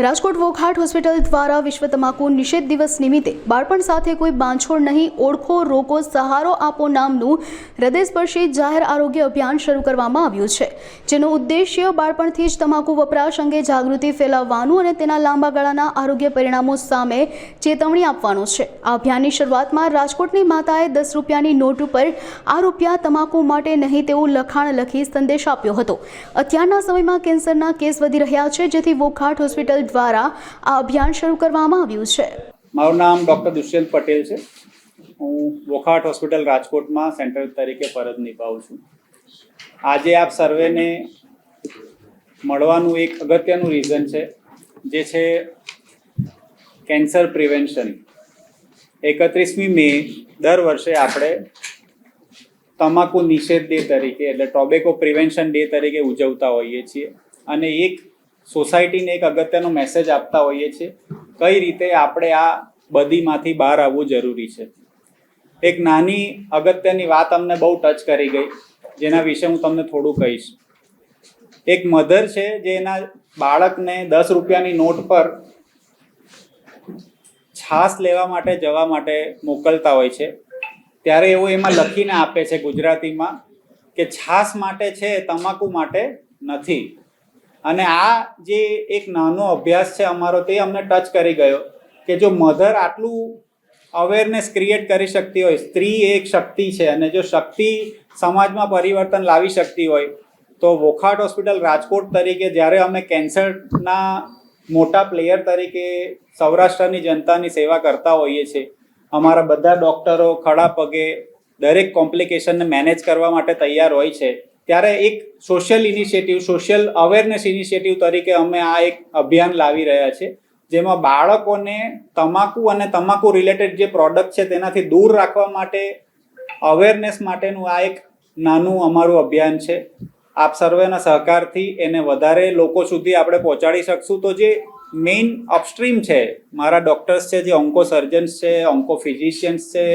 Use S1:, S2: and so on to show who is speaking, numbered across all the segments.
S1: Rajkot વોકહાર્ટ hospital દ્વારા વિશ્વ તમાકુ નિષેધ દિવસ નિમિત્તે બાળપણ સાથે કોઈ બાંધછોડ નહીં, ઓળખો રોકો સહારો આપો નામનું હૃદયસ્પર્શી જાહેર આરોગ્ય અભિયાન શરૂ કરવામાં આવ્યું છે, જેનો ઉદ્દેશ્ય બાળપણથી જ તમાકુ વપરાશ અંગે જાગૃતિ ફેલાવવાનું અને તેના લાંબા ગાળાના આરોગ્ય પરિણામો સામે ચેતવણી આપવાનો છે। આ અભિયાનની શરૂઆતમાં રાજકોટની માતાએ 10 રૂપિયાની નોટ ઉપર આ રૂપિયા તમાકુ માટે નહીં તેવું લખાણ લખી સંદેશ આપ્યો હતો। અત્યારના સમયમાં કેન્સરના કેસ વધી રહ્યા છે, જેથી વોકહાર્ટ હોસ્પિટલ દ્વારા આ અભિયાન શરૂ કરવામાં આવ્યું છે।
S2: મારું નામ ડૉક્ટર દુષ્યંત પટેલ છે। હું વોકહાર્ટ હોસ્પિટલ રાજકોટમાં સેન્ટર તરીકે ફરજ નિભાવું છું। આજે આપ સર્વેને મળવાનું એક અગત્યનું રીઝન છે, જે છે કેન્સર પ્રિવેન્શન। 31મી મે દર વર્ષે આપણે તમાકુ નિષેધ ડે તરીકે એટલે ટોબેકો પ્રિવેન્શન ડે તરીકે ઉજવતા હોઈએ છીએ અને એક સોસાયટીને એક અગત્યનો મેસેજ આપતા હોઈએ છીએ કઈ રીતે આપણે આ બદીમાંથી બહાર આવવું જરૂરી છે। એક નાની અગત્યની વાત અમને બહુ ટચ કરી ગઈ, જેના વિશે હું તમને થોડું કહીશ। એક મધર છે જે એના બાળકને 10 રૂપિયાની નોટ પર છાશ લેવા માટે જવા માટે મોકલતા હોય છે, ત્યારે એવું એમાં લખીને આપે છે ગુજરાતીમાં કે છાશ માટે છે, તમાકુ માટે નથી। અને આ જે એક નાનો અભ્યાસ છે અમારો, તે અમને ટચ કરી ગયો કે જો મધર આટલું અવેરનેસ ક્રિએટ કરી શકતી હોય, સ્ત્રી એક શક્તિ છે અને જો શક્તિ સમાજમાં પરિવર્તન લાવી શકતી હોય, તો વોકહાર્ટ હોસ્પિટલ રાજકોટ તરીકે જ્યારે અમે કેન્સરના મોટા પ્લેયર તરીકે સૌરાષ્ટ્રની જનતાની સેવા કરતા હોઈએ છીએ, અમારા બધા ડૉક્ટરો ખડા પગે દરેક કોમ્પ્લિકેશનને મેનેજ કરવા માટે તૈયાર હોય છે, ત્યારે એક social initiative, social awareness initiative તરીકે અમે આ એક અભિયાન લાવી રહ્યા છે, જેમાં બાળકોને તમાકુ અને તમાકુ રિલેટેડ જે પ્રોડક્ટ છે તેનાથી દૂર રાખવા માટે અવેરનેસ માટેનું આ એક નાનું અમારું અભિયાન છે। આપ સર્વેના સહકારથી એને વધારે લોકો સુધી આપણે પહોંચાડી શકશું। તો જે મેઇન અપસ્ટ્રીમ છે, મારા ડૉક્ટર્સ છે, જે ઓન્કો સર્જન્સ છે, ઓન્કો ફિઝિશિયન્સ છે,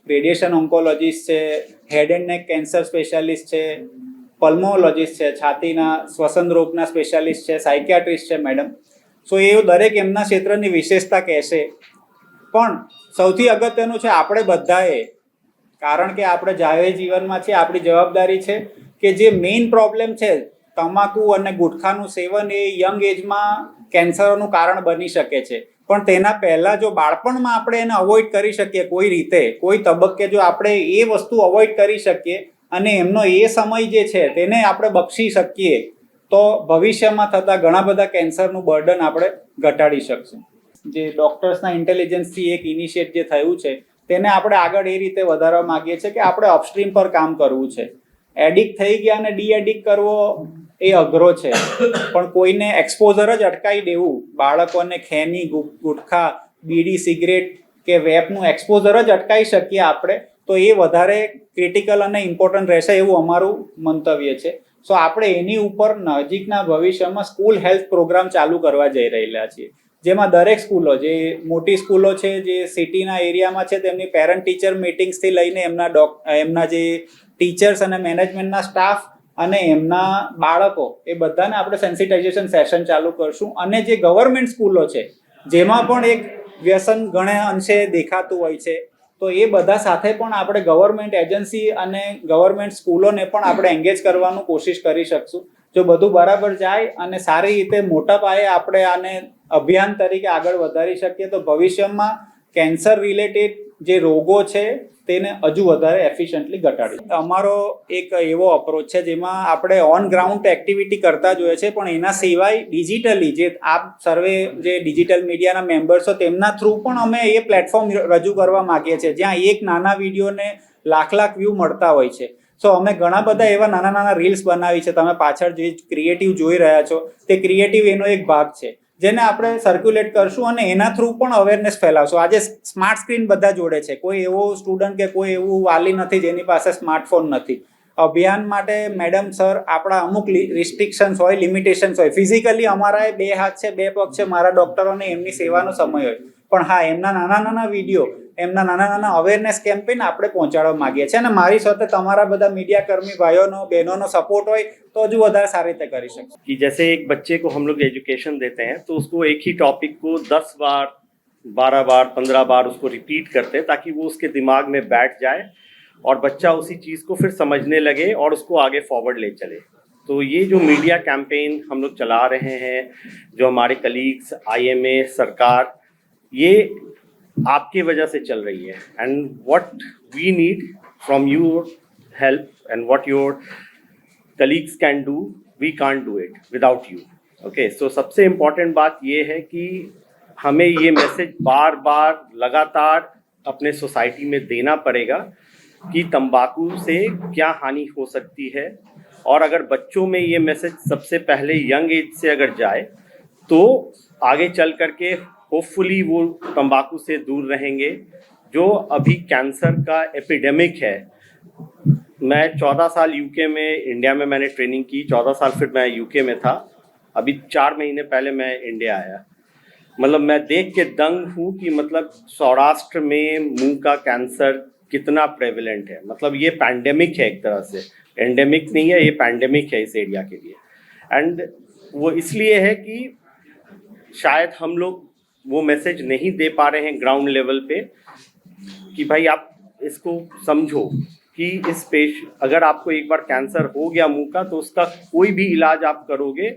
S2: રેડિયેશન ઓન્કોલોજીસ્ટ છે, head and neck cancer specialist છે, પલ્મોલોજીસ્ટ છે, છાતીના શ્વસન રોગના સ્પેશિયાલિસ્ટ છે, સાયકિયાટ્રિસ્ટ છે મેડમ। સો એ દરેક એમના ક્ષેત્રની વિશેષતા કહેશે, પણ સૌથી અગત્યનું છે આપણે બધાએ, કારણ કે આપણે જાહેર જીવનમાં છે, આપણી જવાબદારી છે કે જે મેઇન પ્રોબ્લેમ છે તમાકુ અને ગુટખાનું સેવન, એ યંગ એજમાં કેન્સરનું કારણ બની શકે છે, પણ તેના પહેલાં જો બાળપણમાં આપણે એને અવોઇડ કરી શકીએ, કોઈ રીતે કોઈ તબક્કે જો આપણે એ વસ્તુ અવોઇડ કરી શકીએ અને એમનો એ સમય જે છે તેને આપણે બક્ષી શકીએ, તો ભવિષ્યમાં થતા ઘણા બધા કેન્સરનું બર્ડન આપણે ઘટાડી શકશું। જે ડૉક્ટર્સના ઇન્ટેલિજન્સથી એક ઇનિશિયેટ જે થયું છે, તેને આપણે આગળ એ રીતે વધારવા માગીએ છીએ કે આપણે અપસ્ટ્રીમ પર કામ કરવું છે। એડિક્ટ થઈ ગયા અને ડી એડિક્ટ કરવો એ અઘરો છે, પણ કોઈને એક્સપોઝર જ અટકાવી દેવું, બાળકોને ખેની, ગુટખા, બીડી, સિગરેટ કે વેપનું એક્સપોઝર જ અટકાવી શકીએ આપણે, તો એ વધારે ક્રિટિકલ અને ઇમ્પોર્ટન્ટ રહેશે એવું અમારું મંતવ્ય છે। સો આપણે એની ઉપર નજીકના ભવિષ્યમાં સ્કૂલ હેલ્થ પ્રોગ્રામ ચાલુ કરવા જઈ રહેલા છીએ, જેમાં દરેક સ્કૂલો, જે મોટી સ્કૂલો છે, જે સિટીના એરિયામાં છે, તેમની પેરેન્ટ ટીચર મિટિંગ્સથી લઈને એમના જે ટીચર્સ અને મેનેજમેન્ટના સ્ટાફ અને એમના બાળકો, એ બધાને આપણે સેન્સિટાઇઝેશન સેશન ચાલુ કરશું। અને જે ગવર્મેન્ટ સ્કૂલો છે, જેમાં પણ એક વ્યસન ઘણા અંશે દેખાતું હોય છે, તો એ બધા સાથે પણ આપણે ગવર્મેન્ટ એજન્સી અને ગવર્મેન્ટ સ્કૂલોને પણ આપણે એન્ગેજ કરવાનું કોશિશ કરી શકશું। જો બધું બરાબર જાય અને સારી રીતે મોટા પાયે આપણે આને અભિયાન તરીકે આગળ વધારી શકીએ, તો ભવિષ્યમાં કેન્સર રિલેટેડ જે રોગો છે તેને હજુ વધારે એફિશિયન્ટલી ઘટાડી। અમારો એક એવો અપ્રોચ છે જેમાં આપણે ઓન ગ્રાઉન્ડ એક્ટિવિટી કરતા જોઈએ છે, પણ એના સિવાય ડિજિટલી જે આપ સર્વે જે ડિજિટલ મીડિયાના મેમ્બર્સો, તેમના થ્રુ પણ અમે એ પ્લેટફોર્મ રજૂ કરવા માગીએ છીએ, જ્યાં એક નાના વિડીયોને લાખ વ્યૂ મળતા હોય છે। સો અમે ઘણા બધા એવા નાના નાના રીલ્સ બનાવી છે, તમે પાછળ જે ક્રિએટિવ જોઈ રહ્યા છો, તે ક્રિએટિવ એનો એક ભાગ છે, જેને આપણે સર્ક્યુલેટ કરશું અને એના થ્રુ પણ અવેરનેસ ફેલાવશું। આજે સ્માર્ટ સ્ક્રીન બધા જોડે છે, કોઈ એવો સ્ટુડન્ટ કે કોઈ એવું વાલી નથી જેની પાસે સ્માર્ટફોન નથી। અભિયાન માટે મેડમ સર આપણા અમુક રિસ્ટ્રિક્શન્સ હોય, લિમિટેશન્સ હોય, ફિઝિકલી અમારા 2 હાથ છે, 2 પગ છે, મારા ડૉક્ટરોને એમની સેવાનો સમય હોય, પણ હા, એમના નાના નાના વિડીયો એમના નાના નાના અવેરનેસ કેમ્પેન આપણે પહોંચાડવા માંગીએ છીએ અને મારી સાથે તમારા બધા મીડિયા કર્મી ભાઈઓનો બહેનોનો સપોર્ટ હોય તો હજુ વધારે સારી રીતે કરી શકશું.
S3: कि जैसे एक बच्चे को हम लोग एजुकेशन देते हैं तो उसको एक ही टॉपिक को 10 बार 12 बार 15 बार उसको रिपीट करते हैं ताकि वो उसके दिमाग में बैठ जाए और बच्चा उसी चीज़ को फिर समझने लगे और उसको आगे फॉरवर्ड ले चले. तो ये जो मीडिया कैंपेन हम लोग चला रहे हैं, जो हमारे कलीग्स, IMA, सरकार, ये आपकी वजह से चल रही है. And what we need from your help and what your colleagues can do, we can't do it without you. Okay, so सबसे इम्पॉर्टेंट बात ये है कि हमें ये मैसेज बार बार लगातार अपने सोसाइटी में देना पड़ेगा कि तंबाकू से क्या हानि हो सकती है. और अगर बच्चों में ये मैसेज सबसे पहले यंग एज से अगर जाए तो आगे चल करके होपफुली वो तंबाकू से दूर रहेंगे. जो अभी कैंसर का एपिडेमिक है, मैं 14 साल यूके में, इंडिया में मैंने ट्रेनिंग की, 14 साल फिर मैं यूके में था, अभी 4 महीने पहले मैं इंडिया आया. मतलब मैं देख के दंग हूँ कि मतलब सौराष्ट्र में मुंह का कैंसर कितना प्रेवलेंट है. मतलब ये पैंडेमिक है, एक तरह से एंडेमिक नहीं है, ये पैंडेमिक है इस एरिया के लिए. एंड वो इसलिए है कि शायद हम लोग वो मैसेज नहीं दे पा रहे हैं ग्राउंड लेवल पे कि भाई आप इसको समझो कि अगर आपको एक बार कैंसर हो गया मुंह का तो उसका कोई भी इलाज आप करोगे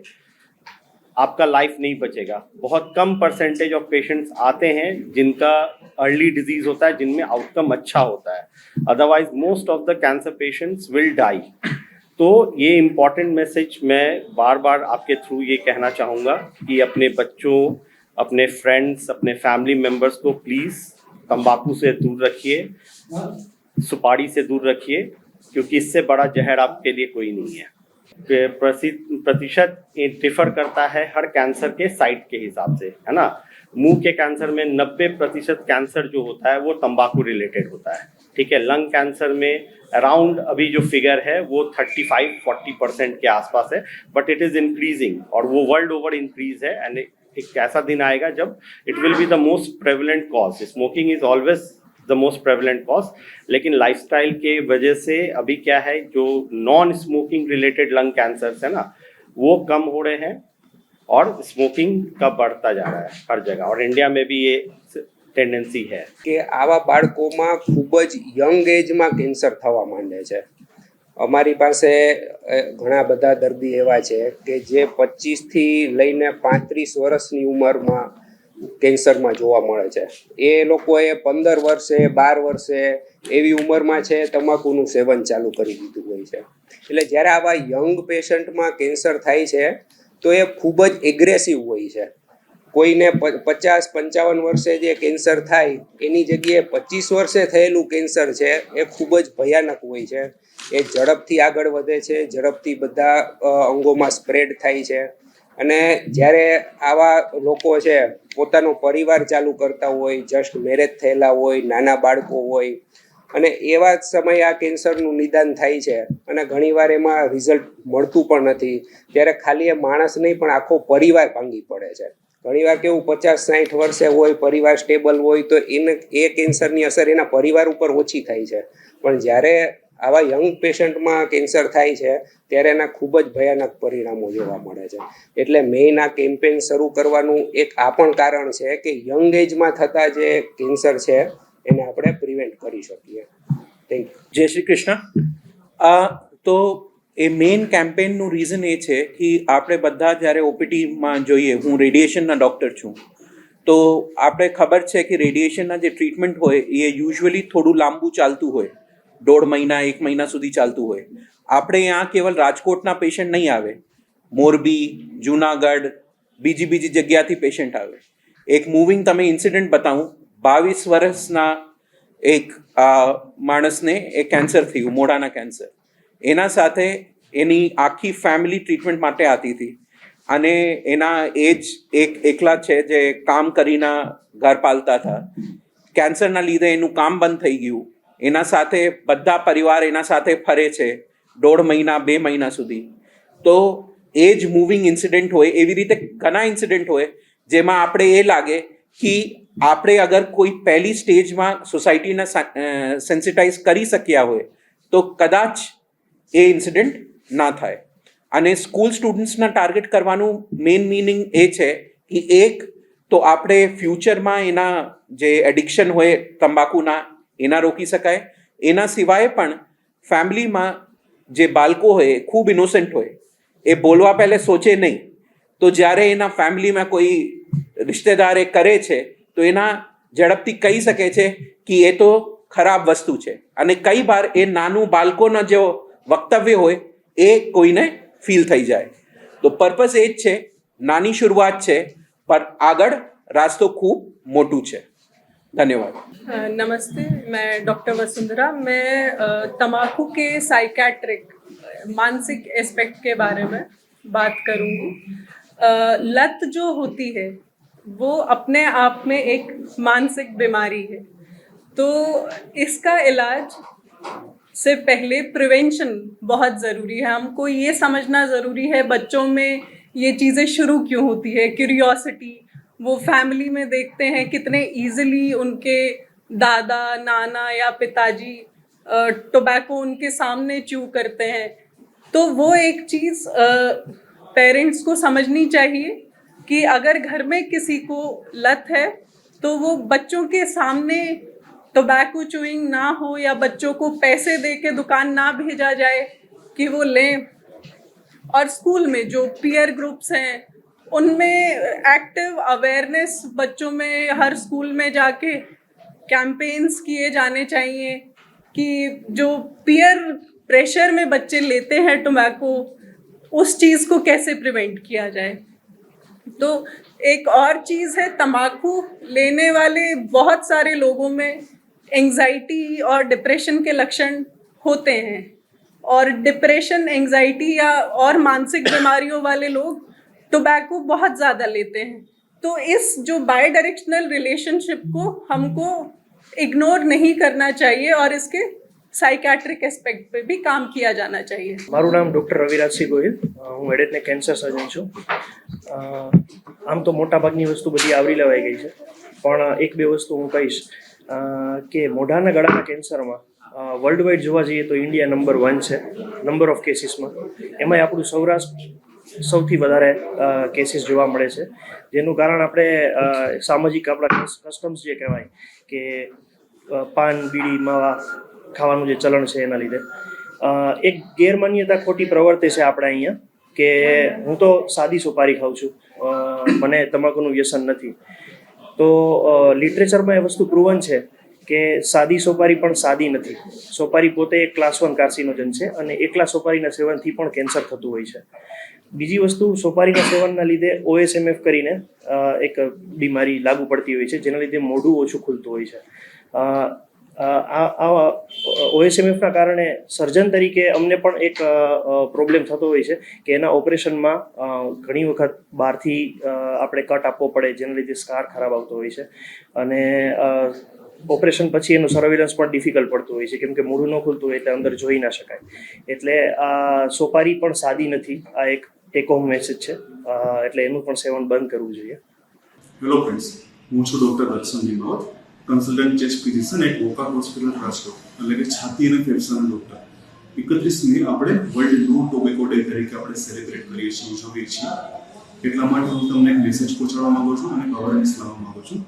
S3: आपका लाइफ नहीं बचेगा. बहुत कम परसेंटेज ऑफ पेशेंट्स आते हैं जिनका अर्ली डिजीज होता है, जिनमें आउटकम अच्छा होता है. Otherwise most of the cancer patients will die. तो ये इम्पॉर्टेंट मैसेज मैं बार बार आपके थ्रू ये कहना चाहूँगा कि अपने बच्चों, अपने फ्रेंड्स, अपने फैमिली मेम्बर्स को प्लीज़ तंबाकू से दूर रखिए, सुपारी से दूर रखिए, क्योंकि इससे बड़ा जहर आपके लिए कोई नहीं है. प्रतिशत डिफर करता है हर कैंसर के साइट के हिसाब से, है ना. मुंह के कैंसर में 90% कैंसर जो होता है वो तंबाकू रिलेटेड होता है. ठीक है, लंग कैंसर में अराउंड अभी जो फिगर है वो 35-40% के आसपास है, बट इट इज़ इंक्रीजिंग और वो वर्ल्ड ओवर इंक्रीज है. एंड एक ऐसा दिन आएगा जब it will be the most prevalent cause. Smoking is always the most prevalent cause, लेकिन लाइफस्टाइल के वजह से अभी क्या है, जो non smoking related lung cancers है ना, वो कम हो रहे हैं और स्मोकिंग का बढ़ता जा रहा है हर जगह. और इंडिया में भी ये टेंडेंसी है
S4: કે આવા બાળકોમાં ખૂબ જ યંગ એજમાં કેન્સર થવા માંડે છે. અમારી પાસે ઘણા બધા દર્દી એવા છે કે જે 25થી લઈને 35 વર્ષની ઉંમરમાં કેન્સરમાં જોવા મળે છે. એ લોકોએ 15 વર્ષે 12 વર્ષે એવી ઉંમરમાં છે તમાકુનું સેવન ચાલુ કરી દીધું હોય છે. એટલે જ્યારે આવા યંગ પેશન્ટમાં કેન્સર થાય છે તો એ ખૂબ જ એગ્રેસિવ હોય છે. કોઈને 50-55 વર્ષે જે કેન્સર થાય એની જગ્યાએ 25 વર્ષે થયેલું કેન્સર છે એ ખૂબ જ ભયાનક હોય છે. એ ઝડપથી આગળ વધે છે, ઝડપથી બધા અંગોમાં સ્પ્રેડ થાય છે. અને જ્યારે આવા લોકો છે પોતાનો પરિવાર ચાલુ કરતા હોય, જસ્ટ મેરેજ થયેલા હોય, નાના બાળકો હોય, અને એવા જ સમયે આ કેન્સરનું નિદાન થાય છે અને ઘણીવાર એમાં રિઝલ્ટ મળતું પણ નથી, ત્યારે ખાલી એ માણસ નહીં પણ આખો પરિવાર ભાંગી પડે છે. ઘણીવાર કેવું 50-60 વર્ષે હોય, પરિવાર સ્ટેબલ હોય તો એને એ કેન્સરની અસર એના પરિવાર ઉપર ઓછી થાય છે. પણ જ્યારે આવા યંગ પેશન્ટમાં કેન્સર થાય છે ત્યારે એના ખૂબ જ ભયાનક પરિણામો જોવા મળે છે. એટલે મેઇન આ કેમ્પેન શરૂ કરવાનું એક આ પણ કારણ છે કે યંગ એજમાં થતા જે કેન્સર છે એને આપણે પ્રિવેન્ટ કરી શકીએ. Thank you.
S5: જય શ્રી કૃષ્ણ. તો એ મેઇન કેમ્પેનનું રીઝન એ છે કે આપણે બધા જ્યારે ઓપીટીમાં જોઈએ, હું રેડિયેશનના ડૉક્ટર છું, તો આપણે ખબર છે કે રેડિયેશનના જે ટ્રીટમેન્ટ હોય એ યુઝ્યુઅલી થોડું લાંબુ ચાલતું હોય, 1.5 મહિના 1 મહિના સુધી ચાલતું હોય. આપણે यहाँ કેવલ રાજકોટના પેશન્ટ નહીં આવે, મોરબી, જુનાગઢ, બીજી જગ્યાથી પેશન્ટ આવે. એક મૂવિંગ તમે ઇન્સિડન્ટ બતાવું. 22 વર્ષના એક માણસને એ કેન્સર થયું, મોઢાના કેન્સર. એના સાથે એની આખી ફેમિલી ટ્રીટમેન્ટ માટે આવતી હતી અને એના એજ એકલા છે જે કામ કરીને ઘર પાલતા હતા. કેન્સરના લીધે એનું કામ બંધ થઈ ગયું. એના સાથે બધા પરિવાર એના સાથે ફરે છે 1.5 મહિના 2 મહિના સુધી. તો એ જ મૂવિંગ ઇન્સિડન્ટ હોય, એવી રીતે ઘણા ઇન્સિડન્ટ હોય જેમાં આપણે એ લાગે કે આપણે અગર કોઈ પહેલી સ્ટેજમાં સોસાયટીને સેન્સિટાઇઝ કરી શક્યા હોય તો કદાચ એ ઇન્સિડન્ટ ના થાય. અને સ્કૂલ સ્ટુડન્ટ્સના ટાર્ગેટ કરવાનું મેઇન મિનિંગ એ છે કે એક તો આપણે ફ્યુચરમાં એના જે એડિક્શન હોય તંબાકુના એના રોકી શકાય. એના સિવાય પણ ફેમિલીમાં જે બાળકો હોય ખૂબ ઇનોસન્ટ હોય, એ બોલવા પહેલે સોચે નહીં, તો જ્યારે એના ફેમિલીમાં કોઈ રિશ્તેદાર એ કરે છે તો એના ઝડપથી કહી શકે છે કે એ તો ખરાબ વસ્તુ છે. અને કઈ વાર એ નાનું બાળકોનો જે વક્તવ્ય હોય એ કોઈને ફીલ થઈ જાય. તો પર્પઝ એ જ છે, નાની શરૂઆત છે पर આગળ रास्तों खूब मोटू है. धन्यवाद.
S6: नमस्ते, मैं डॉक्टर वसुंधरा. मैं तंबाकू के साइकेट्रिक मानसिक एस्पेक्ट के बारे में बात करूँगी. लत जो होती है वो अपने आप में एक मानसिक बीमारी है, तो इसका इलाज से पहले प्रिवेंशन बहुत ज़रूरी है. हमको ये समझना ज़रूरी है बच्चों में ये चीज़ें शुरू क्यों होती है. क्यूरियोसिटी, वो फैमिली में देखते हैं कितने इजीली उनके दादा नाना या पिताजी टोबैको उनके सामने च्यू करते हैं. तो वो एक चीज़ पेरेंट्स को समझनी चाहिए कि अगर घर में किसी को लत है तो वो बच्चों के सामने टोबैको च्यूइंग ना हो, या बच्चों को पैसे दे के दुकान ना भेजा जाए कि वो लें. और स्कूल में जो पीयर ग्रुप्स हैं उनमें एक्टिव अवेयरनेस बच्चों में हर स्कूल में जाके कैंपेन्स किए जाने चाहिए कि जो पीयर प्रेशर में बच्चे लेते हैं टोबैको, उस चीज़ को कैसे प्रिवेंट किया जाए. तो एक और चीज़ है, तंबाकू लेने वाले बहुत सारे लोगों में एंग्जाइटी और डिप्रेशन के लक्षण होते हैं, और डिप्रेशन, एंग्जाइटी या और मानसिक बीमारियों वाले लोग टोबैको बहुत ज़्यादा लेते हैं. तो इस जो बाई डायरेक्शनल रिलेशनशिप को हमको इग्नोर नहीं करना चाहिए और इसके साइकेट्रिक एस्पेक्ट पे भी काम किया जाना चाहिए.
S7: મારું નામ ડૉક્ટર રવિરાજસિંહ ગોહિલ, હું એડેટને કેન્સર સર્જન છું. આમ તો મોટાભાગની વસ્તુ બધી આવરી લેવાઈ ગઈ છે, પણ એક બે વસ્તુ હું કહીશ કે મોઢાના ગળાના કેન્સરમાં વર્લ્ડ વાઇડ જોવા જઈએ તો ઇન્ડિયા નંબર 1 છે નંબર ઓફ કેસીસમાં. એમાંય આપણું સૌરાષ્ટ્ર સૌથી વધારે કેસીસ જોવા મળે છે, જેનું કારણ આપણે સામાજિક આપણા કસ્ટમ્સ જે કહેવાય કે પાન બીડી માવા ખાવાનું જે ચલણ છે એના લીધે એક ગેરમાન્યતા ખોટી પ્રવર્તે છે આપણે અહીંયા કે હું તો સાદી સોપારી ખાઉં છું, મને તમાકુનું વ્યસન નથી. તો લિટરેચરમાં એ વસ્તુ પ્રૂવન છે કે સાદી સોપારી પણ સાદી નથી. સોપારી પોતે એક ક્લાસ 1 કાર્સિનોજન છે અને એકલા સોપારીના સેવનથી પણ કેન્સર થતું હોય છે. બીજી વસ્તુ, સોપારીના સેવનના લીધે OSMF કરીને એક બીમારી લાગુ પડતી હોય છે, જેના લીધે મોઢું ઓછું ખુલતું હોય છે. આ OSMFના કારણે સર્જન તરીકે અમને પણ એક પ્રોબ્લેમ થતો હોય છે કે એના ઓપરેશનમાં ઘણી વખત બહારથી આપણે કટ આપવો પડે, જેના લીધે સ્કાર ખરાબ આવતો હોય છે. અને ઓપરેશન પછી એનું સર્વેલન્સ પણ ડિફિકલ્ટ પડતું હોય છે, કેમ કે મોઢું ન ખુલતું હોય એટલે અંદર જોઈ ના શકાય. એટલે આ સોપારી પણ સાદી નથી, આ એક ટેક હોમ મેસેજ છે. એટલે એનું પણ સેવન બંધ કરવું જોઈએ.
S8: હેલો ફ્રેન્ડ્સ, હું છું doctor Darshan Nimavat, consultant chest physician at વોકા હોસ્પિટલ રાજકોટ, એટલે કે છાતી અને ફેફસાના ડૉક્ટર. 31 મે આપણે વર્લ્ડ નો ટોબેકો ડે તરીકે આપણે સેલિબ્રેટ કરીએ છીએ, ઉજવીએ છીએ. એટલા માટે હું તમને એક મેસેજ પહોંચાડવા માંગુ છું અને અવેરનેસ લાવવા માંગુ છું.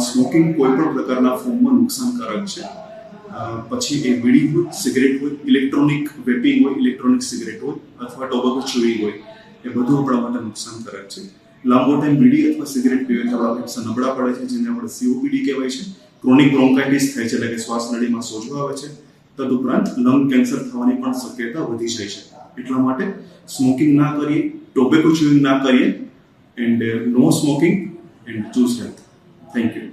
S8: સ્મોકિંગ કોઈ પણ પ્રકારના ફોર્મમાં નુકસાનકારક છે. પછી એ બીડી હોય, સિગરેટ હોય, ઇલેક્ટ્રોનિક વેપિંગ હોય, ઇલેક્ટ્રોનિક સિગરેટ હોય અથવા ટોબેકો ચ્યુઇંગ હોય, એ બધું આપણા માટે નુકસાનકારક છે. લાંબો ટાઈમ બીડી અથવા સિગરેટ પીવાથી આપણા ફેફસા નબળા પડે છે, જેને આપણે COPD કહેવાય છે. ક્રોનિક બ્રોન્કાઇટિસ થાય છે, એટલે કે શ્વાસ નળીમાં સોજો આવે છે. તદુપરાંત લંગ કેન્સર થવાની પણ શક્યતા વધી જાય છે. એટલા માટે સ્મોકિંગ ના કરીએ, ટોબેકો ચ્યુઇંગ ના કરીએ, and no smoking and choose health. Thank you.